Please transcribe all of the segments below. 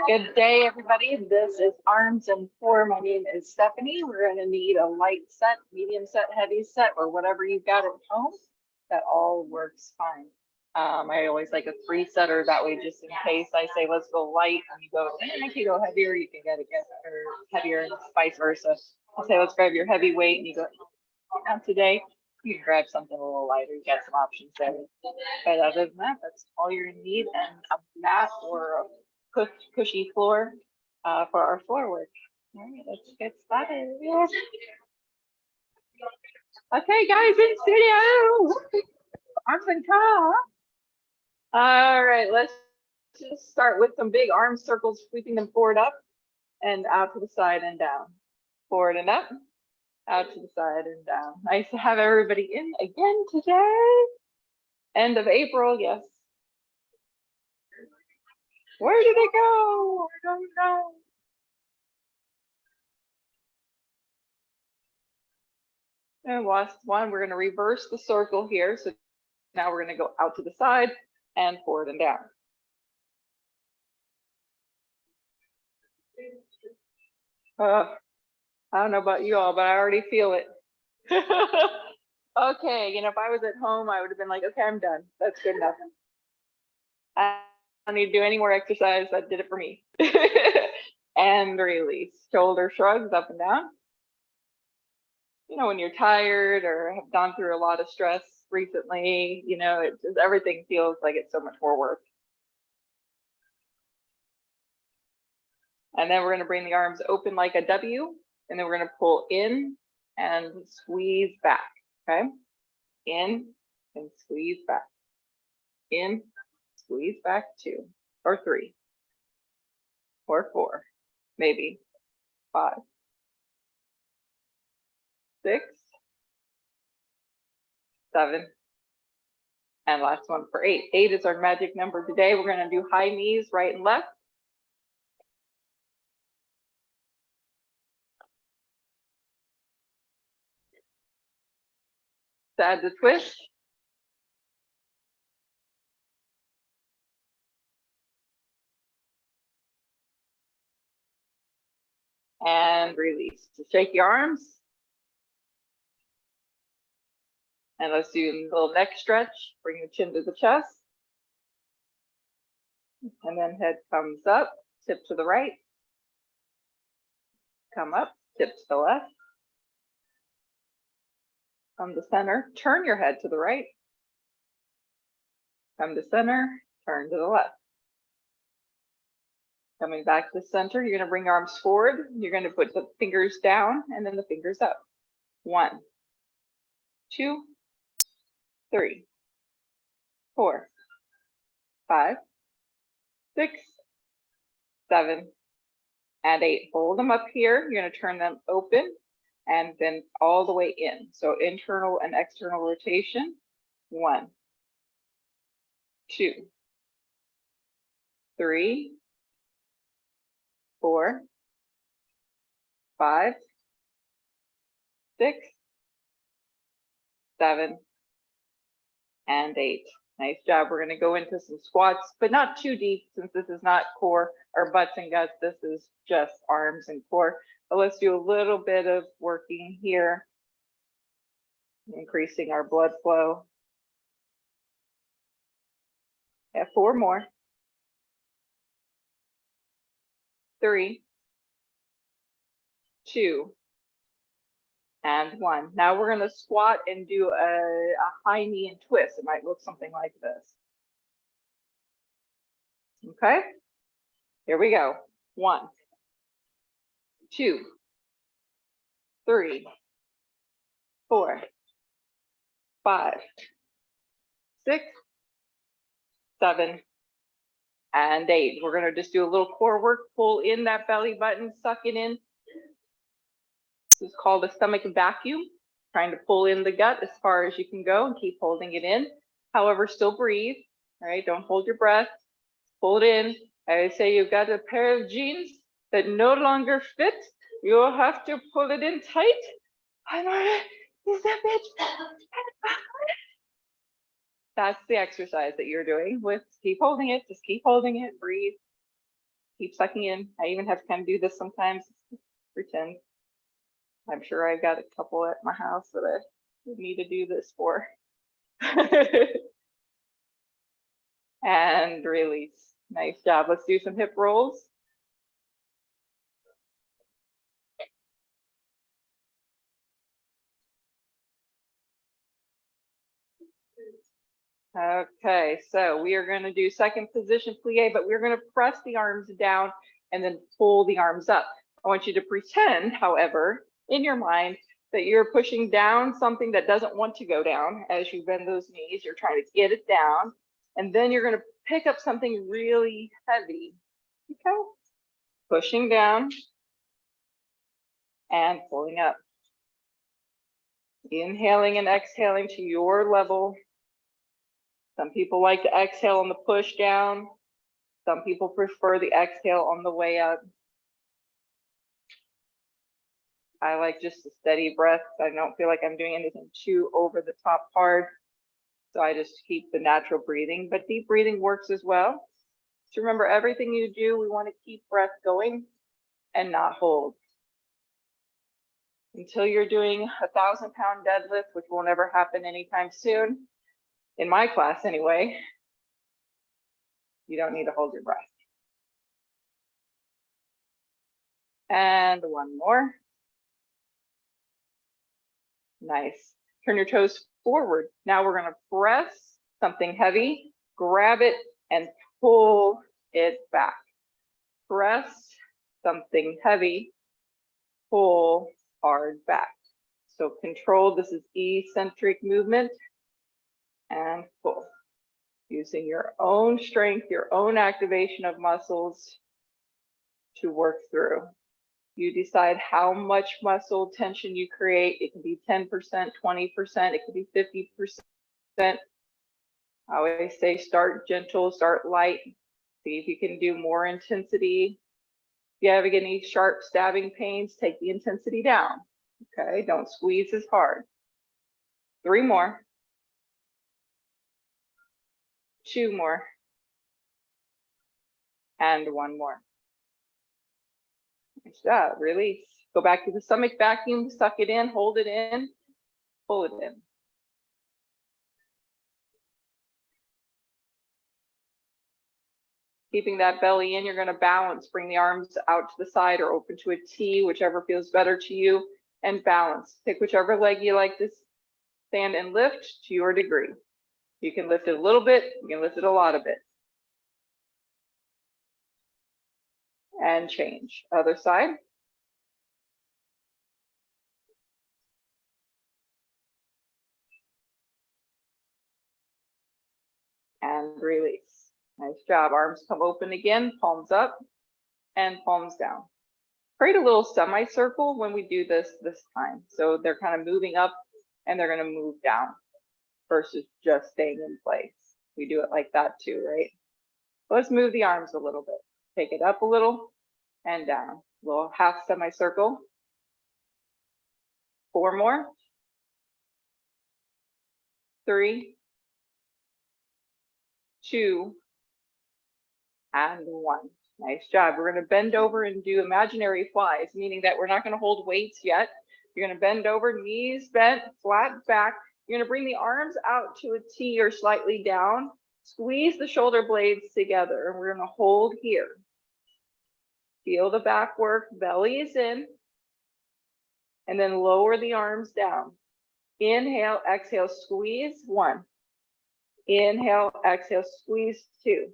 Good day, everybody. This is Arms and Core. My name is Stephanie. We're going to need a light set, medium set, heavy set, or whatever you've got at home. That all works fine. I always like a 3-setter. That way, just in case I say, let's go light, and you go, if you go heavier, you can get it or heavier, and vice versa. I say, let's grab your heavy weight, and you go, now today, you can grab something a little lighter. You got some options there. But other than that, that's all you're going to need, and a mat or a cushy floor for our floor work. All right, let's get started. Okay, guys, in studio. Arms and core. All right, let's just start with some big arm circles, sweeping them forward up and out to the side and down. Forward and up, out to the side and down. Nice to have everybody in again today. End of April, yes. Where did it go? I don't know. And last one, we're going to reverse the circle here. So now we're going to go out to the side and forward and down. I don't know about you all, but I already feel it. Okay, if I was at home, I would have been like, okay, I'm done. That's good enough. I don't need to do any more exercise. That did it for me. And release. Shoulder shrugs up and down. When you're tired or have gone through a lot of stress recently, it just everything feels like it's so much more work. And then we're going to bring the arms open like a W, and then we're going to pull in and squeeze back. Okay, in and squeeze back, in, squeeze back 2 or 3 or 4, maybe 5, 6, 7, and last one for 8. 8 is our magic number today. We're going to do high knees, right and left. Add the twist. And release. So shake your arms. And let's do a little neck stretch. Bring your chin to the chest. And then head comes up, tip to the right. Come up, tip to the left. Come to center, turn your head to the right. Come to center, turn to the left. Coming back to the center, you're going to bring your arms forward. You're going to put the fingers down and then the fingers up. 1, 2, 3, 4, 5, 6, 7, and 8. Hold them up here. You're going to turn them open and then all the way in. So internal and external rotation. 1, 2, 3, 4, 5, 6, 7, and 8. Nice job. We're going to go into some squats, but not too deep since this is not core or butts and guts. This is just arms and core. But let's do a little bit of working here, increasing our blood flow. 4 more. 3, 2, and 1. Now we're going to squat and do a high knee and twist. It might look something like this. Okay, here we go. 1, 2, 3, 4, 5, 6, 7, and 8. We're going to just do a little core work. Pull in that belly button, suck it in. This is called a stomach vacuum. Trying to pull in the gut as far as you can go and keep holding it in. However, still breathe. All right, don't hold your breath. Pull it in. I say you've got a pair of jeans that no longer fit. You'll have to pull it in tight. I'm alright. Is that bitch? That's the exercise that you're doing. With keep holding it. Just keep holding it. Breathe. Keep sucking in. I even have to kind of do this sometimes, pretend. I'm sure I've got a couple at my house that I need to do this for. And release. Nice job. Let's do some hip rolls. Okay, so we are going to do second position plie, but we're going to press the arms down and then pull the arms up. I want you to pretend, however, in your mind that you're pushing down something that doesn't want to go down. As you bend those knees, you're trying to get it down, and then you're going to pick up something really heavy. Okay, pushing down and pulling up. Inhaling and exhaling to your level. Some people like to exhale on the push down. Some people prefer the exhale on the way up. I like just a steady breath. I don't feel like I'm doing anything too over the top hard. So I just keep the natural breathing, but deep breathing works as well. So remember, everything you do, we want to keep breath going and not hold. Until you're doing a 1,000-pound deadlift, which will never happen anytime soon, in my class anyway, you don't need to hold your breath. And one more. Nice. Turn your toes forward. Now we're going to press something heavy, grab it, and pull it back. Press something heavy, pull hard back. So control, this is eccentric movement, and pull. Using your own strength, your own activation of muscles to work through. You decide how much muscle tension you create. It can be 10%, 20%, it could be 50%. I always say start gentle, start light. See if you can do more intensity. If you ever get any sharp stabbing pains, take the intensity down. Okay, don't squeeze as hard. 3 more. 2 more. And 1 more. Nice job. Release. Go back to the stomach vacuum, suck it in, hold it in, pull it in. Keeping that belly in, you're going to balance. Bring the arms out to the side or open to a T, whichever feels better to you, and balance. Pick whichever leg you like to stand and lift to your degree. You can lift it a little bit, you can lift it a lot of it. And change. Other side. And release. Nice job. Arms come open again, palms up and palms down. Create a little semicircle when we do this time. So they're kind of moving up and they're going to move down versus just staying in place. We do it like that too, right? Let's move the arms a little bit. Take it up a little and down. A little half semicircle. 4 more. 3, 2, and 1. Nice job. We're going to bend over and do imaginary flies, meaning that we're not going to hold weights yet. You're going to bend over, knees bent, flat back. You're going to bring the arms out to a T or slightly down. Squeeze the shoulder blades together, and we're going to hold here. Feel the back work, belly is in, and then lower the arms down. Inhale, exhale, squeeze. 1. Inhale, exhale, squeeze. 2.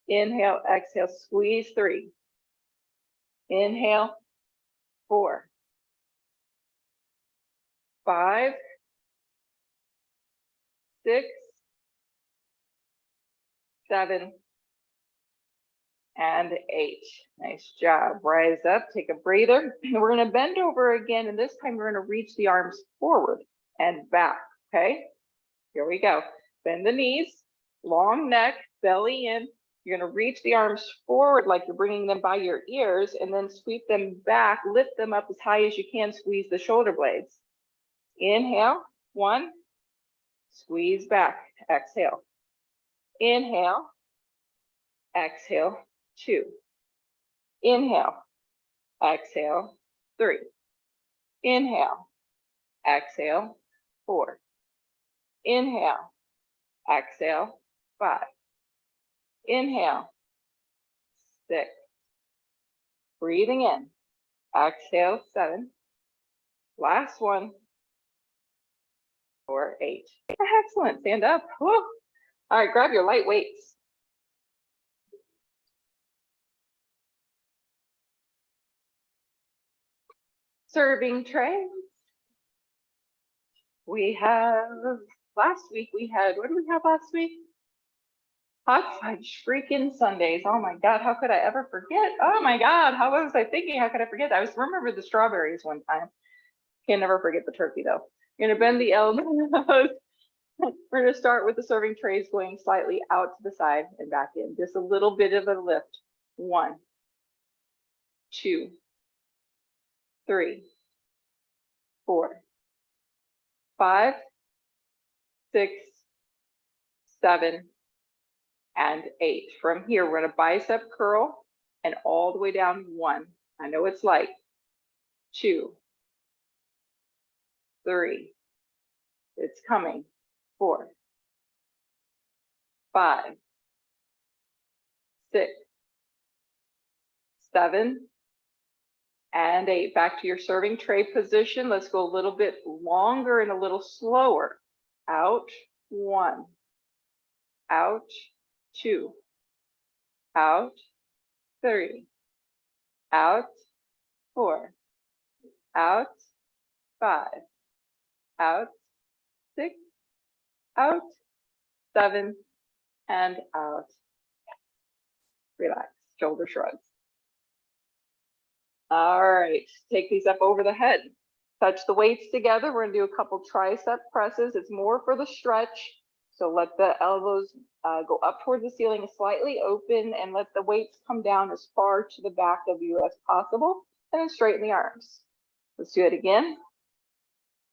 Inhale, exhale, squeeze. 3. Inhale, 4. 5, 6, 7, and 8. Nice job. Rise up, take a breather. We're going to bend over again, and this time we're going to reach the arms forward and back. Okay, here we go. Bend the knees, long neck, belly in. You're going to reach the arms forward like you're bringing them by your ears, and then sweep them back, lift them up as high as you can, squeeze the shoulder blades. Inhale, 1, squeeze back, exhale. Inhale, exhale, 2. Inhale, exhale, 3. Inhale, exhale, 4. Inhale, exhale, 5. Inhale, 6. Breathing in, exhale, 7. Last one, or 8. Excellent, stand up. Woo. All right, grab your light weights. Serving trays. We have, last week we had, what did we have last week? Hot fudge freaking Sundays. Oh my God, how could I ever forget? Oh my God, how was I thinking? How could I forget? I was remember the strawberries one time. Can never forget the turkey though. You're gonna bend the elbows. We're gonna start with the serving trays going slightly out to the side and back in. Just a little bit of a lift. 1, 2, 3, 4, 5, 6, 7, and 8. From here, we're gonna bicep curl and all the way down. 1. I know it's light. 2, 3. It's coming. 4, 5, 6, 7, and 8. Back to your serving tray position. Let's go a little bit longer and a little slower. Out, 1. Out, 2. Out, 3. Out, 4. Out, 5. Out, 6. Out, 7, and out. Relax, shoulder shrugs. All right, take these up over the head. Touch the weights together. We're gonna do a couple tricep presses. It's more for the stretch. So let the elbows go up towards the ceiling, slightly open, and let the weights come down as far to the back of you as possible. And then straighten the arms. Let's do it again.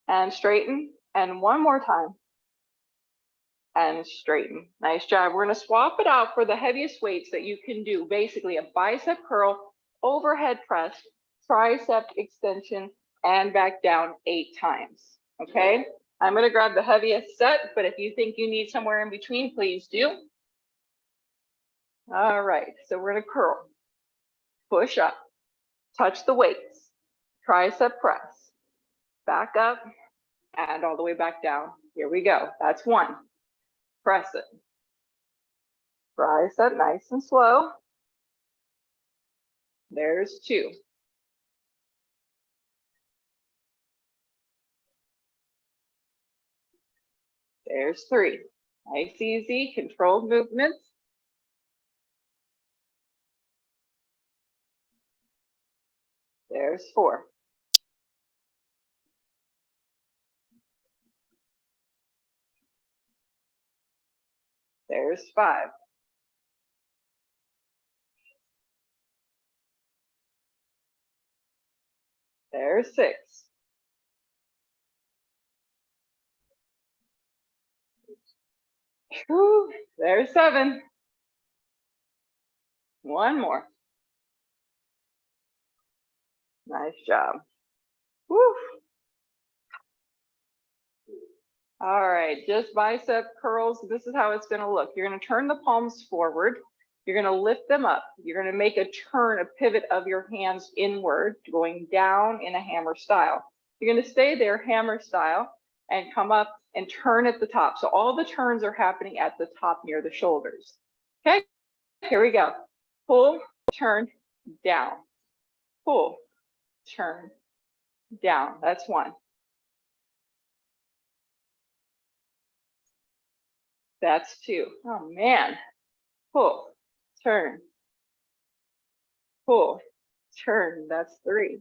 And straighten. And one more time. And straighten. Nice job. We're going to swap it out for the heaviest weights that you can do. Basically a bicep curl, overhead press, tricep extension, and back down 8 times. Okay? I'm going to grab the heaviest set, but if you think you need somewhere in between, please do. All right, so we're going to curl, push up, touch the weights, tricep press, back up, and all the way back down. Here we go. That's 1. Press it. Tricep nice and slow. There's 2. There's 3. Nice, easy, controlled movements. There's 4. There's 5. There's 6. Whew, there's 7. One more. Nice job. Woo. All right, just bicep curls. This is how it's going to look. You're going to turn the palms forward. You're going to lift them up. You're going to make a turn, a pivot of your hands inward, going down in a hammer style. You're going to stay there, hammer style, and come up and turn at the top. So all the turns are happening at the top near the shoulders. Okay, here we go. Pull, turn, down. Pull, turn, down. That's 1. That's 2. Oh man. Pull, turn, pull, turn. That's 3.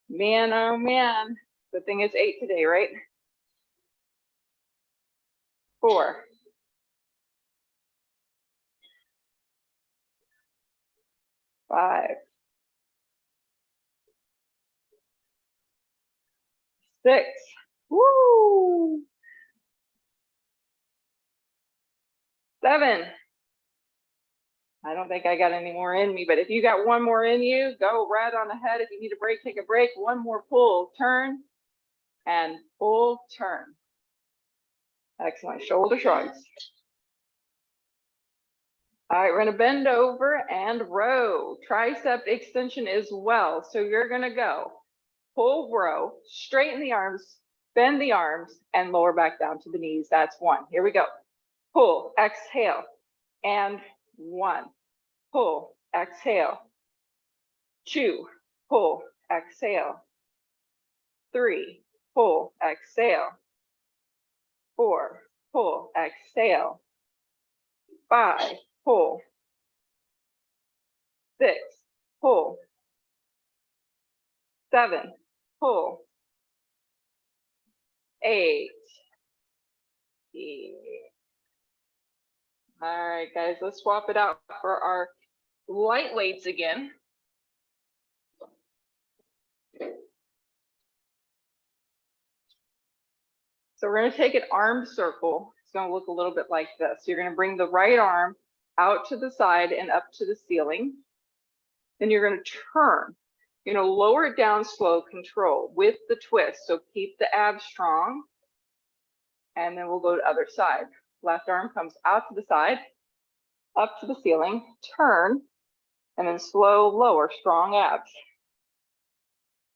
Man, oh man. The thing is 8 today, right? 4. 5. 6. Woo! 7. I don't think I got any more in me, but if you got one more in you, go right on ahead. If you need a break, take a break. One more pull, turn, and pull, turn. Excellent. Shoulder shrugs. All right, we're going to bend over and row. Tricep extension as well. So you're going to go pull, row, straighten the arms, bend the arms, and lower back down to the knees. That's one. Here we go. Pull, exhale, and one. Pull, exhale. 2, pull, exhale. 3, pull, exhale. 4, pull, exhale. 5, pull. 6, pull. 7, pull. 8. All right, guys, let's swap it out for our light weights again. So we're going to take an arm circle. It's going to look a little bit like this. You're going to bring the right arm out to the side and up to the ceiling. Then you're going to turn. You're going to lower it down slow, control with the twist. So keep the abs strong. And then we'll go to other side. Left arm comes out to the side, up to the ceiling, turn, and then slow, lower, strong abs.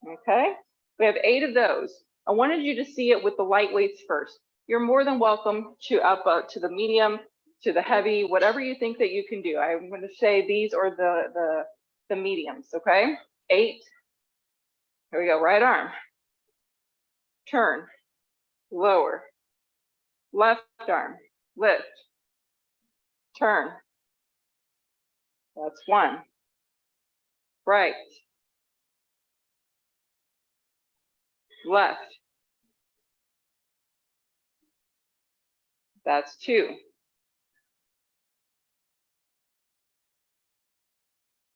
Okay, we have 8 of those. I wanted you to see it with the light weights first. You're more than welcome to up to the medium, to the heavy, whatever you think that you can do. I'm going to say these are the mediums, okay? 8. Here we go, right arm. Turn, lower. Left arm, lift. Turn. That's 1. Right. Left. That's 2.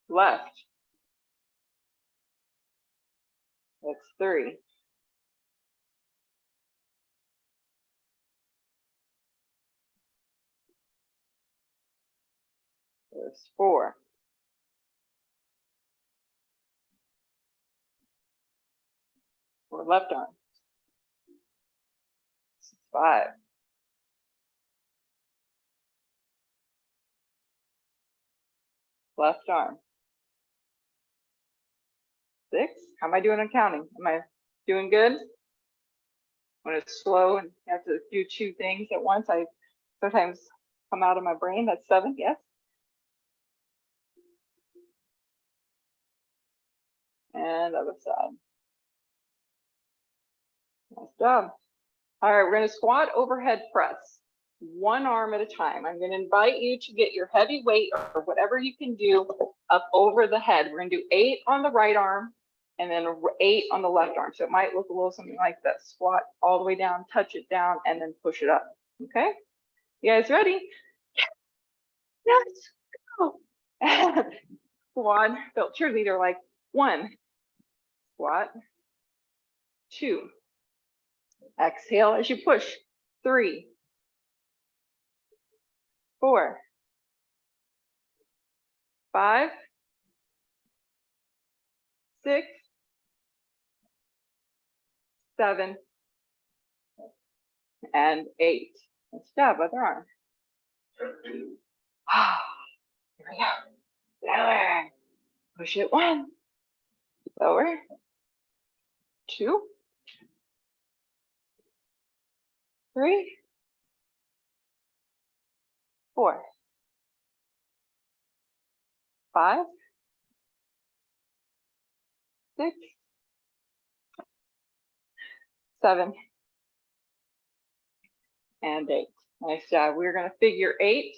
Left. That's 3. There's 4. Or left arm. 5. Left arm. 6. How am I doing on counting? Am I doing good? When it's slow and you have to do 2 things at once, I sometimes come out of my brain. That's 7, yes. And other side. Nice job. All right, we're going to squat overhead press, 1 arm at a time. I'm going to invite you to get your heavy weight or whatever you can do up over the head. We're going to do 8 on the right arm and then 8 on the left arm. So it might look a little something like this. Squat all the way down, touch it down, and then push it up. Okay? You guys ready? Let's go. Squat, felt cheerleader like 1. Squat. 2. Exhale as you push. 3. 4. 5. 6. 7. And 8. Let's job, other arm. Here we go. Lower. Push it 1. Lower. 2. 3. 4. 5. 6. 7. And 8. Nice job. We're going to figure 8.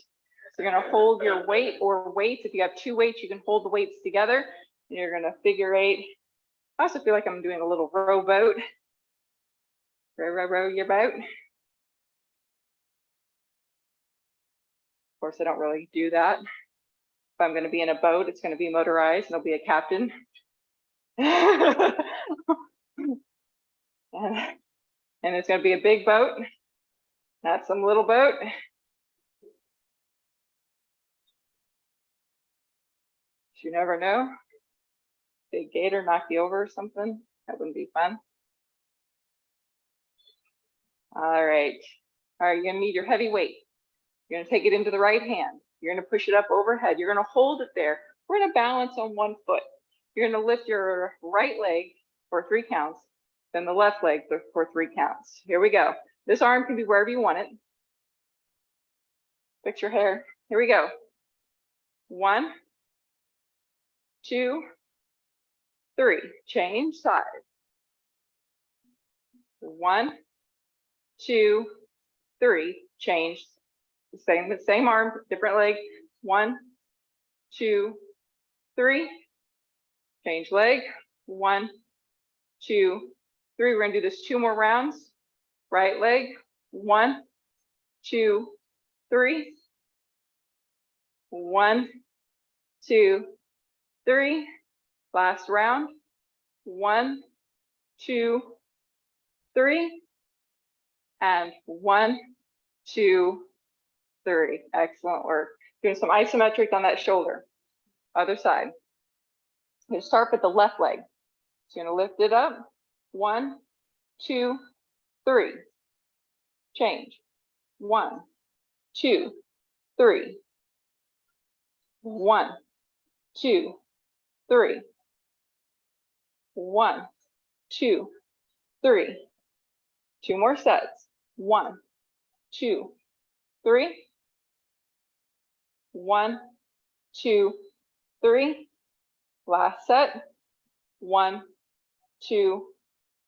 So you're going to hold your weight or weights. If you have 2 weights, you can hold the weights together. And you're going to figure 8. I also feel like I'm doing a little rowboat. Row, row, row your boat. Of course, I don't really do that. If I'm going to be in a boat, it's going to be motorized and there'll be a captain. and it's going to be a big boat, not some little boat. you never know. Big gator knock you over or something. That wouldn't be fun. All right. All right, you're gonna need your heavy weight. You're gonna take it into the right hand. You're gonna push it up overhead. You're gonna hold it there. We're gonna balance on one foot. You're gonna lift your right leg for 3 counts, then the left leg for 3 counts. Here we go. This arm can be wherever you want it. Fix your hair. Here we go. 1, 2, 3. Change sides. 1, 2, 3. Change. The same arm, different leg. 1, 2, 3. Change leg. 1, 2, 3. We're gonna do this 2 more rounds. Right leg. 1, 2, 3. 1, 2, 3. Last round. 1, 2, 3. And 1, 2, 3. Excellent work. Doing some isometric on that shoulder. Other side. I'm going to start with the left leg. So you're going to lift it up. 1, 2, 3. Change. 1, 2, 3. 1, 2, 3. 1, 2, 3. 2 more sets. 1, 2, 3. 1, 2, 3. Last set. 1, 2,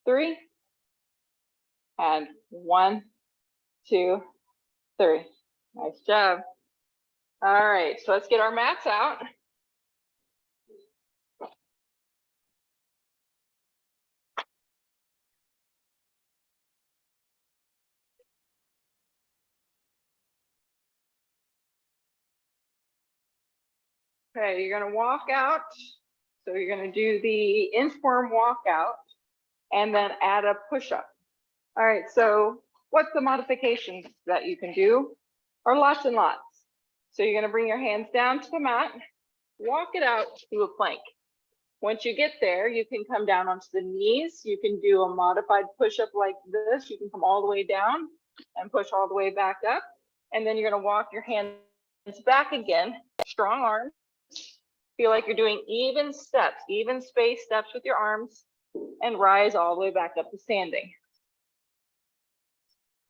3. And 1, 2, 3. Nice job. All right, so let's get our mats out. Okay, you're gonna walk out. So you're gonna do the inchworm walkout and then add a push-up. All right, so what's the modifications that you can do? Or lots and lots. So you're gonna bring your hands down to the mat, walk it out to a plank. Once you get there, you can come down onto the knees. You can do a modified push-up like this. You can come all the way down and push all the way back up. And then you're gonna walk your hands back again, strong arms. Feel like you're doing even steps, even space steps with your arms, and rise all the way back up to standing.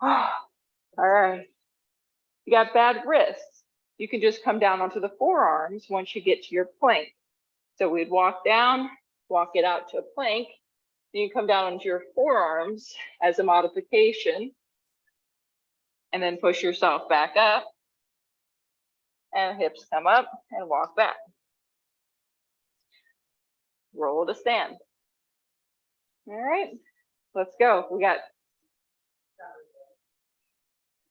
All right. You got bad wrists. You can just come down onto the forearms once you get to your plank. So we'd walk down, walk it out to a plank. Then you come down onto your forearms as a modification, and then push yourself back up, and hips come up and walk back. Roll to stand. All right, let's go. We got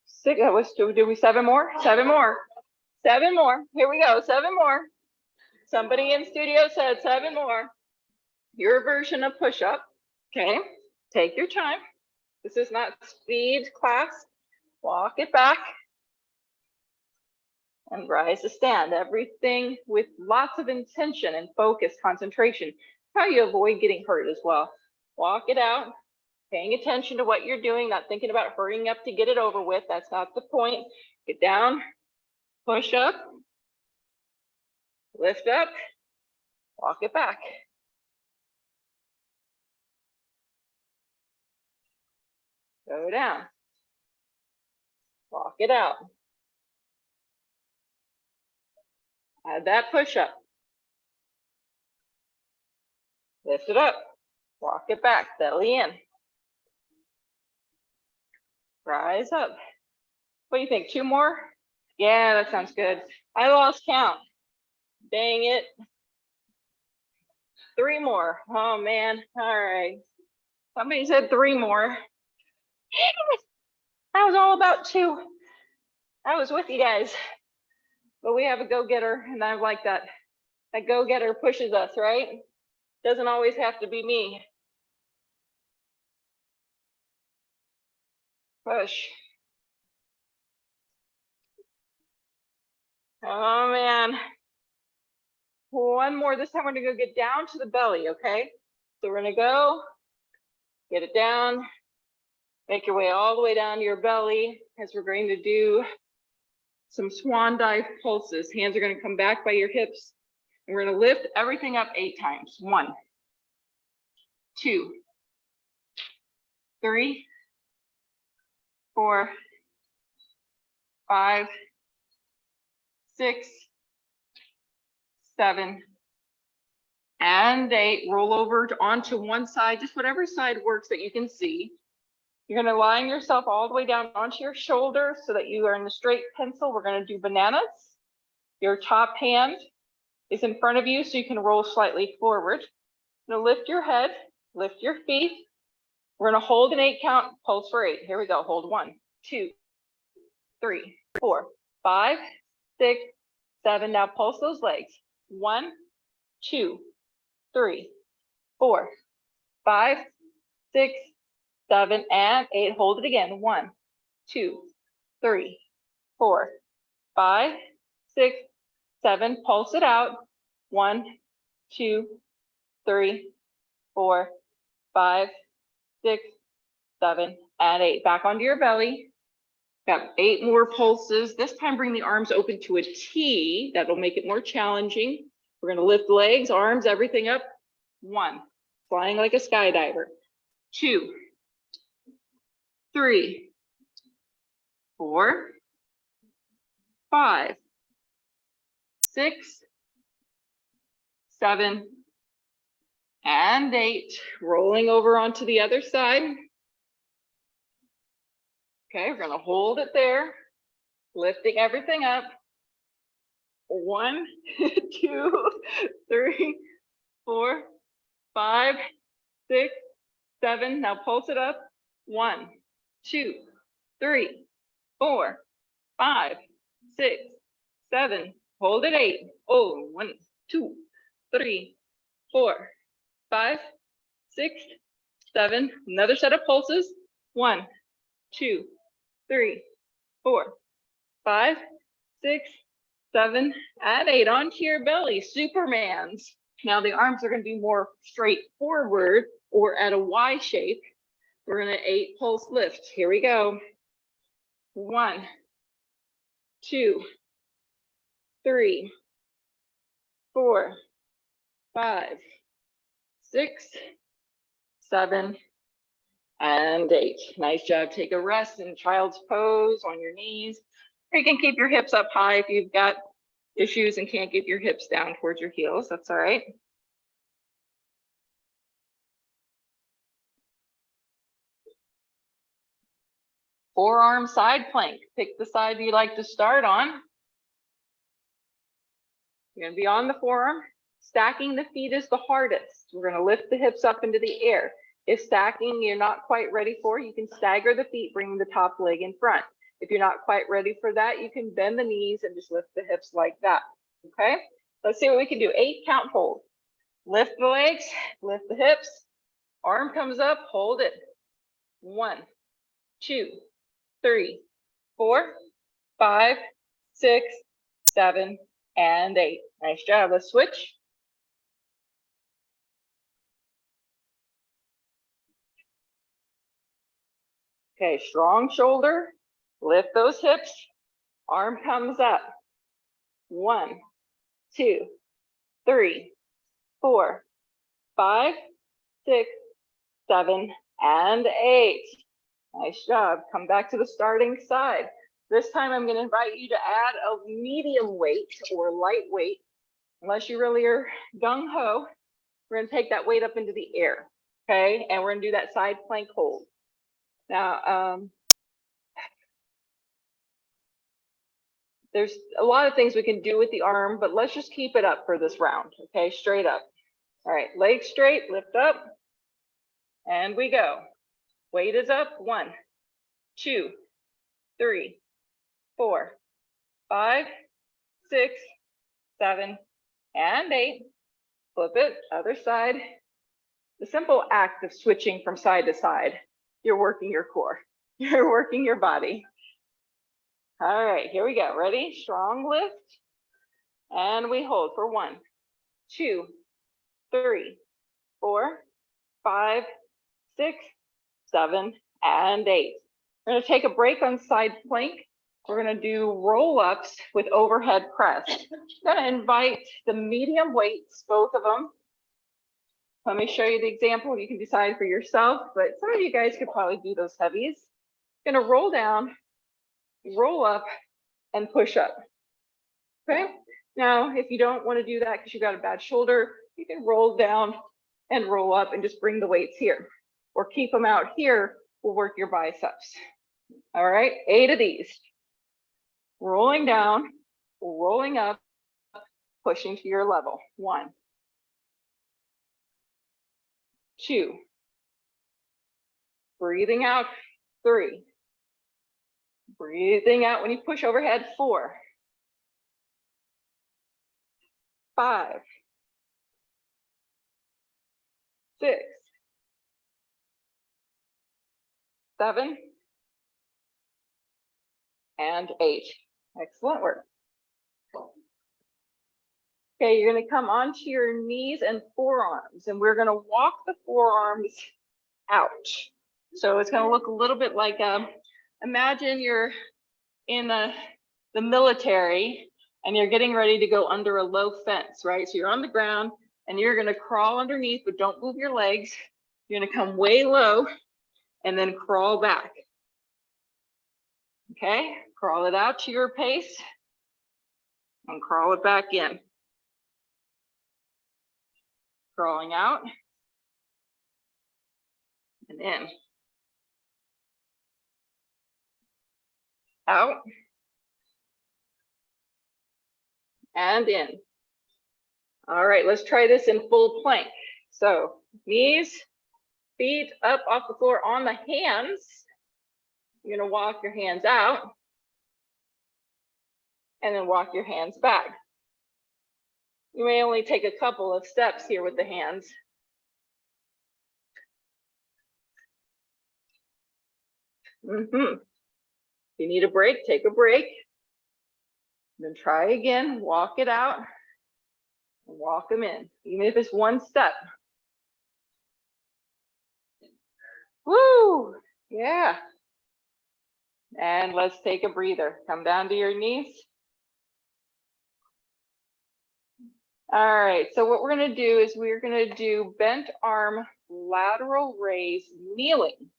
6. Do we 7 more? 7 more. 7 more. Here we go. 7 more. Somebody in studio said 7 more. Your version of push-up. Okay, take your time. This is not speed class. Walk it back and rise to stand. Everything with lots of intention and focus, concentration. How you avoid getting hurt as well. Walk it out, paying attention to what you're doing, not thinking about hurrying up to get it over with. That's not the point. Get down, push up, lift up, walk it back. Go down, walk it out. Add that push up. Lift it up, walk it back, belly in. Rise up. What do you think? 2 more? Yeah, that sounds good. I lost count. Dang it. 3 more. Oh man. All right. Somebody said 3 more. I was all about 2. I was with you guys. But we have a go-getter, and I like that. That go-getter pushes us, right? Doesn't always have to be me. Push. Oh man. One more. This time we're gonna go get down to the belly, okay? So we're gonna go, get it down, make your way all the way down to your belly as we're going to do some swan dive pulses. Hands are gonna come back by your hips. And we're gonna lift everything up 8 times. 1, 2, 3, 4, 5, 6, 7, and 8. Roll over onto one side, just whatever side works that you can see. You're gonna line yourself all the way down onto your shoulder so that you are in the straight pencil. We're gonna do bananas. Your top hand is in front of you so you can roll slightly forward. You're gonna lift your head, lift your feet. We're gonna hold an 8 count, pulse for 8. Here we go, hold 1, 2, 3, 4, 5, 6, 7. Now pulse those legs. 1, 2, 3, 4, 5, 6, 7, and 8. Hold it again. 1, 2, 3, 4, 5, 6, 7. Pulse it out. 1, 2, 3, 4, 5, 6, 7, and 8. Back onto your belly. Got 8 more pulses. This time bring the arms open to a T. That'll make it more challenging. We're gonna lift legs, arms, everything up. 1, flying like a skydiver. 2, 3, 4, 5, 6, 7, and 8. Rolling over onto the other side. Okay, we're gonna hold it there, lifting everything up. 1, 2, 3, 4, 5, 6, 7. Now pulse it up. 1, 2, 3, 4, 5, 6, 7. Hold it 8. Oh, 1, 2, 3, 4, 5, 6, 7. Another set of pulses. 1, 2, 3, 4, 5, 6, 7, and 8. Onto your belly, Supermans. Now the arms are going to be more straight forward or at a Y shape. We're going to 8 pulse lift. Here we go. 1, 2, 3, 4, 5, 6, 7, and 8. Nice job. Take a rest in child's pose on your knees. Or you can keep your hips up high if you've got issues and can't get your hips down towards your heels. That's all right. Forearm side plank. Pick the side you like to start on. You're going to be on the forearm. Stacking the feet is the hardest. We're going to lift the hips up into the air. If stacking you're not quite ready for, you can stagger the feet, bring the top leg in front. If you're not quite ready for that, you can bend the knees and just lift the hips like that. Okay, let's see what we can do. 8 count hold. Lift the legs, lift the hips. Arm comes up, hold it. 1, 2, 3, 4, 5, 6, 7, and 8. Nice job. Let's switch. Okay, strong shoulder. Lift those hips. Arm comes up. 1, 2, 3, 4, 5, 6, 7, and 8. Nice job. Come back to the starting side. This time I'm going to invite you to add a medium weight or light weight. Unless you really are gung-ho, we're going to take that weight up into the air. Okay, and we're going to do that side plank hold. Now, there's a lot of things we can do with the arm, but let's just keep it up for this round. Okay, straight up. All right, legs straight, lift up, and we go. Weight is up. 1, 2, 3, 4, 5, 6, 7, and 8. Flip it, other side. The simple act of switching from side to side, you're working your core. You're working your body. All right, here we go. Ready? Strong lift. And we hold for 1, 2, 3, 4, 5, 6, 7, and 8. We're going to take a break on side plank. We're going to do roll-ups with overhead press. I'm going to invite the medium weights, both of them. Let me show you the example. You can decide for yourself, but some of you guys could probably do those heavies. Going to roll down, roll up, and push up. Okay. Now, if you don't want to do that because you've got a bad shoulder, you can roll down and roll up and just bring the weights here, or keep them out here. Will work your biceps. All right, 8 of these. Rolling down, rolling up, pushing to your level. 1, 2, breathing out. 3, breathing out when you push overhead. 4, 5, 6, 7, and 8. Excellent work. Okay, you're going to come onto your knees and forearms, and we're going to walk the forearms out. So it's going to look a little bit like, imagine you're in the military and you're getting ready to go under a low fence, right? So you're on the ground and you're going to crawl underneath, but don't move your legs. You're going to come way low and then crawl back. Okay, crawl it out to your pace and crawl it back in. Crawling out and in. Out and in. All right, let's try this in full plank. So knees, feet up off the floor on the hands. You're going to walk your hands out and then walk your hands back. You may only take a couple of steps here with the hands. If you need a break, take a break. Then try again, walk it out, and walk them in, even if it's one step. Woo, yeah. And let's take a breather. Come down to your knees. All right, so what we're gonna do is we're gonna do bent arm lateral raise kneeling.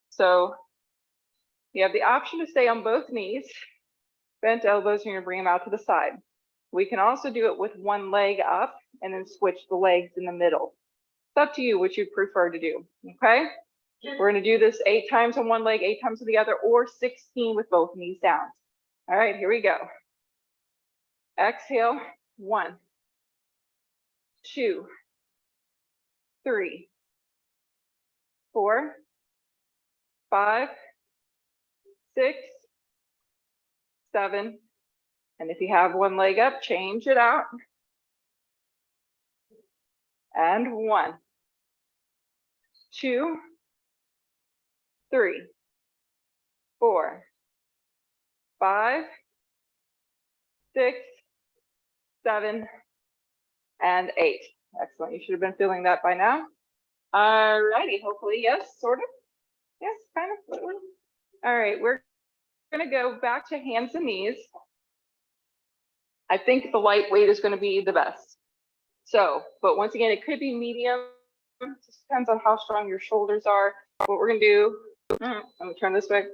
So you have the option to stay on both knees. Bent elbows, you're gonna bring them out to the side. We can also do it with one leg up and then switch the legs in the middle. It's up to you what you prefer to do, okay? We're gonna do this 8 times on one leg, 8 times on the other, or 16 with both knees down. All right, here we go. Exhale, 1, 2, 3, 4, 5, 6, 7, and if you have one leg up, change it out. And 1, 2, 3, 4, 5, 6, 7, and 8. Excellent. You should have been feeling that by now. All righty. Hopefully, yes, sort of. Yes, kind of. All right. We're going to go back to hands and knees. I think the light weight is going to be the best. So, but once again, it could be medium. It just depends on how strong your shoulders are. What we're going to do, let me turn this way.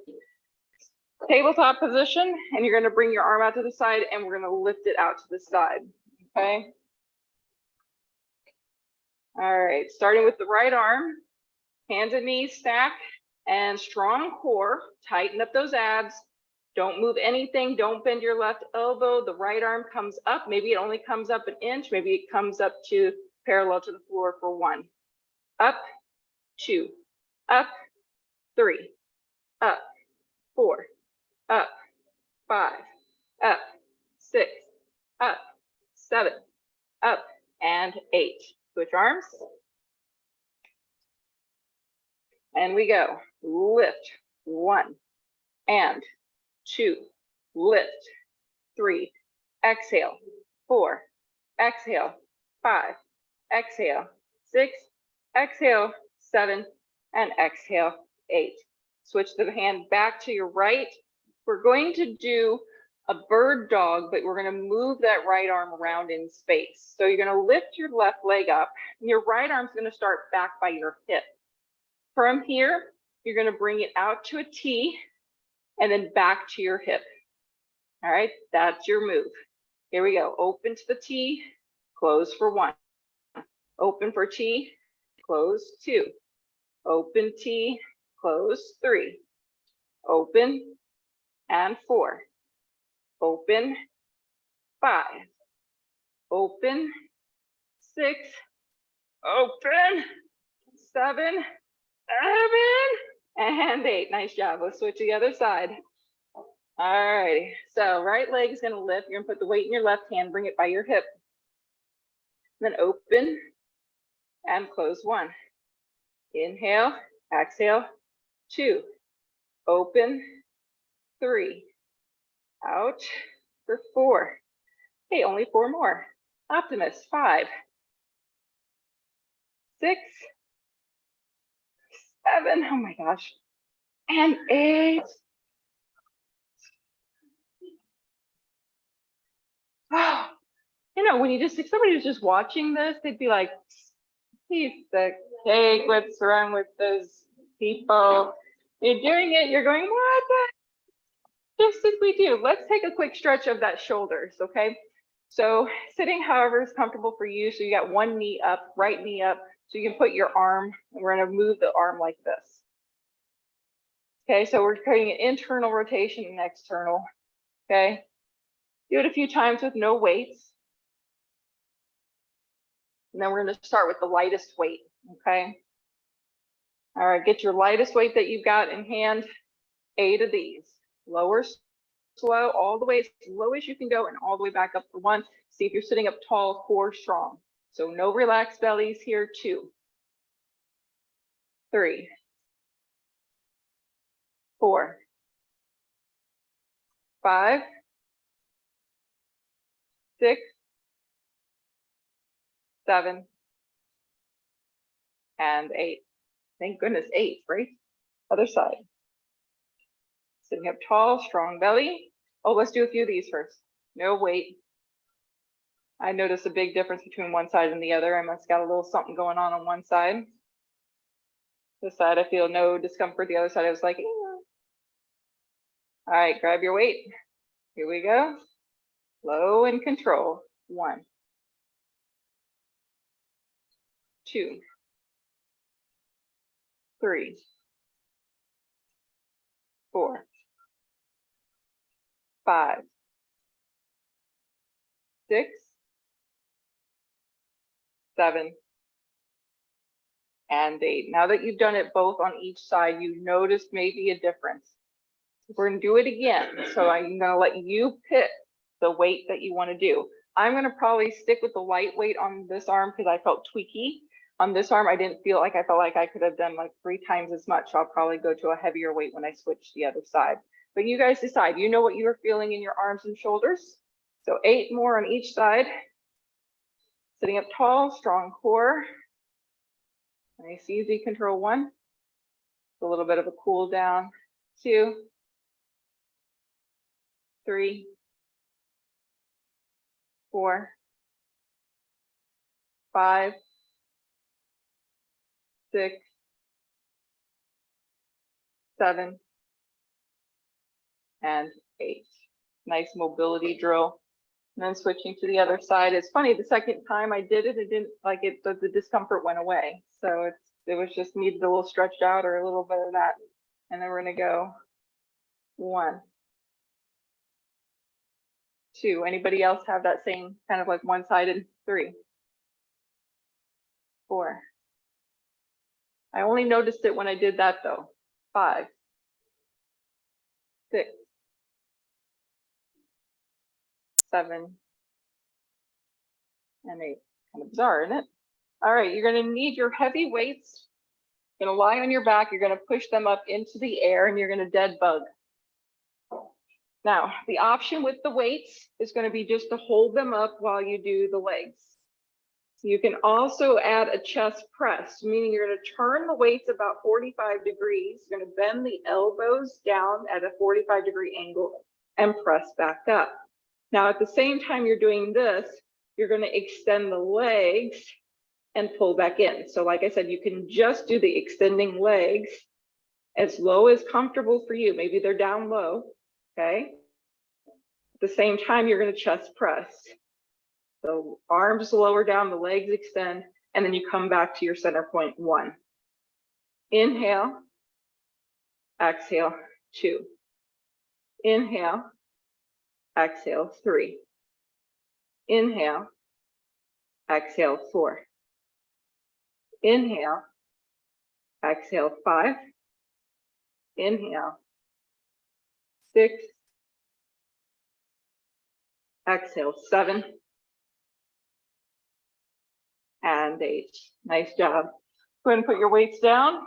Tabletop position, and you're going to bring your arm out to the side, and we're going to lift it out to the side. Okay. All right, starting with the right arm, hands and knees stack, and strong core. Tighten up those abs. Don't move anything. Don't bend your left elbow. The right arm comes up. Maybe it only comes up an inch. Maybe it comes up to parallel to the floor for 1. Up, 2, up, 3, up, 4, up, 5, up, 6, up, 7, up, and 8. Switch arms. And we go. Lift. 1 and 2. Lift. 3. Exhale. 4. Exhale. 5. Exhale, 6. Exhale, 7. And exhale, 8. Switch the hand back to your right. We're going to do a bird dog, but we're going to move that right arm around in space. So you're going to lift your left leg up, and your right arm's going to start back by your hip. From here, you're going to bring it out to a T and then back to your hip. All right, that's your move. Here we go. Open to the T, close for 1. Open for T, close 2. Open T, close 3. Open and 4. Open 5. Open 6. Open 7. And 8. Nice job. Let's switch to the other side. All righty. So right leg is going to lift. You're going to put the weight in your left hand, bring it by your hip. Then open and close 1. Inhale, exhale, 2. Open, 3. Out for 4. Hey, only 4 more. Optimist, 5. 6. 7. Oh my gosh. And 8. Oh, you know, when you just, if somebody was just watching this, they'd be like, piece of cake, what's wrong with those people? You're doing it, you're going, what the? Just as we do. Let's take a quick stretch of that shoulders, okay? So sitting however is comfortable for you. So you got one knee up, right knee up, so you can put your arm, and we're gonna move the arm like this. Okay, so we're creating an internal rotation and external, okay? Do it a few times with no weights. And then we're going to start with the lightest weight, okay? All right, get your lightest weight that you've got in hand, 8 of these. Lower, slow, all the way as low as you can go and all the way back up for 1. See if you're sitting up tall, core strong. So no relaxed bellies here, 2. 3. 4. 5. 6. 7. And 8. Thank goodness, 8, right? Other side. Sitting up tall, strong belly. Oh, let's do a few of these first. No weight. I noticed a big difference between one side and the other. I must got a little something going on one side. This side, I feel no discomfort. The other side, I was like, all right, grab your weight. Here we go. Low and control. 1. 2. 3. 4. 5. 6. 7. And 8. Now that you've done it both on each side, you've noticed maybe a difference. We're going to do it again. So I'm going to let you pick the weight that you want to do. I'm going to probably stick with the light weight on this arm because I felt tweaky. On this arm, I didn't feel like I felt like I could have done like 3 times as much. So I'll probably go to a heavier weight when I switch to the other side. But you guys decide, you know what you're feeling in your arms and shoulders. So 8 more on each side. Sitting up tall, strong core. Nice, easy, control 1. A little bit of a cool down. 2. 3. 4. 5. 6. 7. And 8. Nice mobility drill. And then switching to the other side. It's funny, the second time I did it, it didn't like it, the discomfort went away. So it was just needed a little stretched out or a little bit of that. And then we're gonna go 1. 2. Anybody else have that same kind of like one-sided? 3. 4. I only noticed it when I did that though. 5. 6. 7. And 8. Kind of bizarre, isn't it? All right, you're going to need your heavy weights. You're going to lie on your back. You're going to push them up into the air and you're going to dead bug. Now, the option with the weights is going to be just to hold them up while you do the legs. You can also add a chest press, meaning you're going to turn the weights about 45 degrees. You're going to bend the elbows down at a 45-degree angle and press back up. Now, at the same time you're doing this, you're going to extend the legs and pull back in. So like I said, you can just do the extending legs as low as comfortable for you. Maybe they're down low, okay? At the same time, you're going to chest press. So arms lower down, the legs extend, and then you come back to your center point, 1. Inhale, exhale, 2. Inhale, exhale, 3. Inhale, exhale, 4. Inhale, exhale, 5. Inhale, 6. Exhale, 7. And 8. Nice job. Go ahead and put your weights down.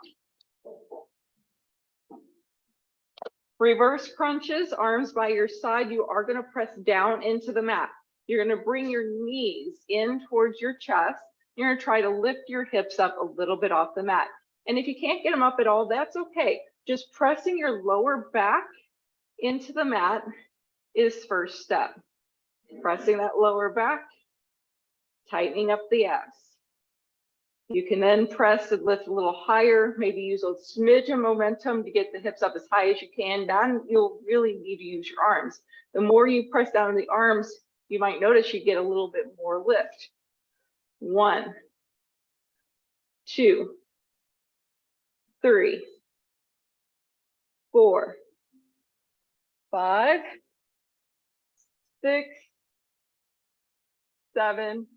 Reverse crunches, arms by your side. You are going to press down into the mat. You're going to bring your knees in towards your chest. You're going to try to lift your hips up a little bit off the mat. And if you can't get them up at all, that's okay. Just pressing your lower back into the mat is first step. Pressing that lower back, tightening up the abs. You can then press and lift a little higher, maybe use a smidge of momentum to get the hips up as high as you can. Then you'll really need to use your arms. The more you press down on the arms, you might notice you get a little bit more lift. 1, 2, 3, 4, 5, 6, 7,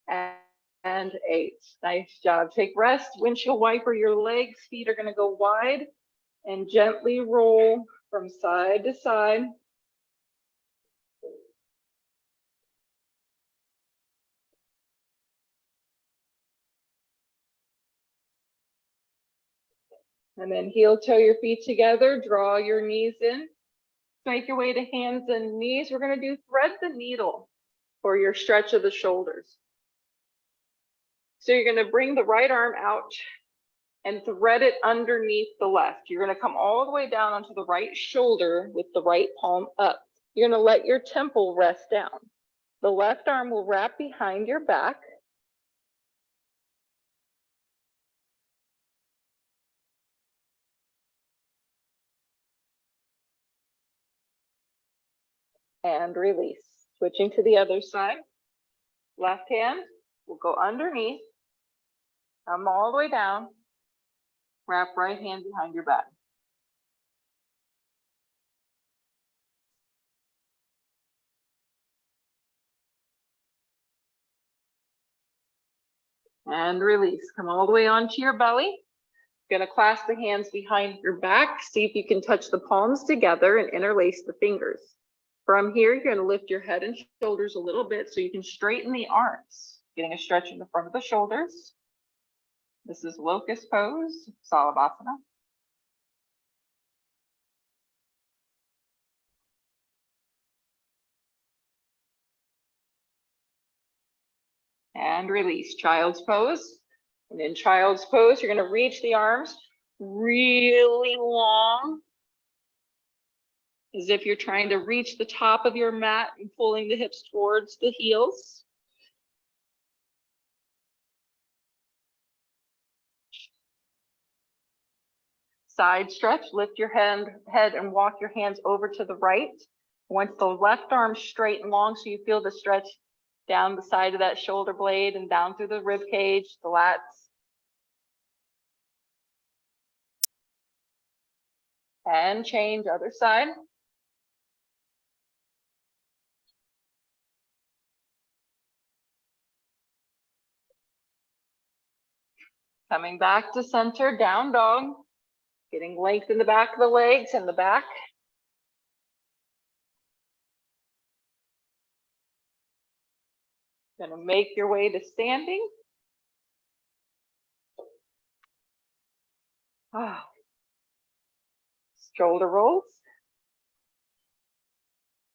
and 8. Nice job. Take rest. Windshield wiper your legs. Feet are going to go wide and gently roll from side to side. And then heel toe your feet together. Draw your knees in. Make your way to hands and knees. We're going to do thread the needle for your stretch of the shoulders. So you're going to bring the right arm out and thread it underneath the left. You're going to come all the way down onto the right shoulder with the right palm up. You're going to let your temple rest down. The left arm will wrap behind your back. And release. Switching to the other side. Left hand will go underneath. Come all the way down. Wrap right hand behind your back. And release. Come all the way onto your belly. You're going to clasp the hands behind your back. See if you can touch the palms together and interlace the fingers. From here, you're going to lift your head and shoulders a little bit so you can straighten the arms. Getting a stretch in the front of the shoulders. This is locust pose, Salabhasana. And release, child's pose. And in child's pose, you're going to reach the arms really long, as if you're trying to reach the top of your mat and pulling the hips towards the heels. Side stretch, lift your head and walk your hands over to the right. Once the left arm straight and long, so you feel the stretch down the side of that shoulder blade and down through the rib cage, the lats. And change other side. Coming back to center, down dog. Getting length in the back of the legs and the back. Gonna make your way to standing. Shoulder rolls.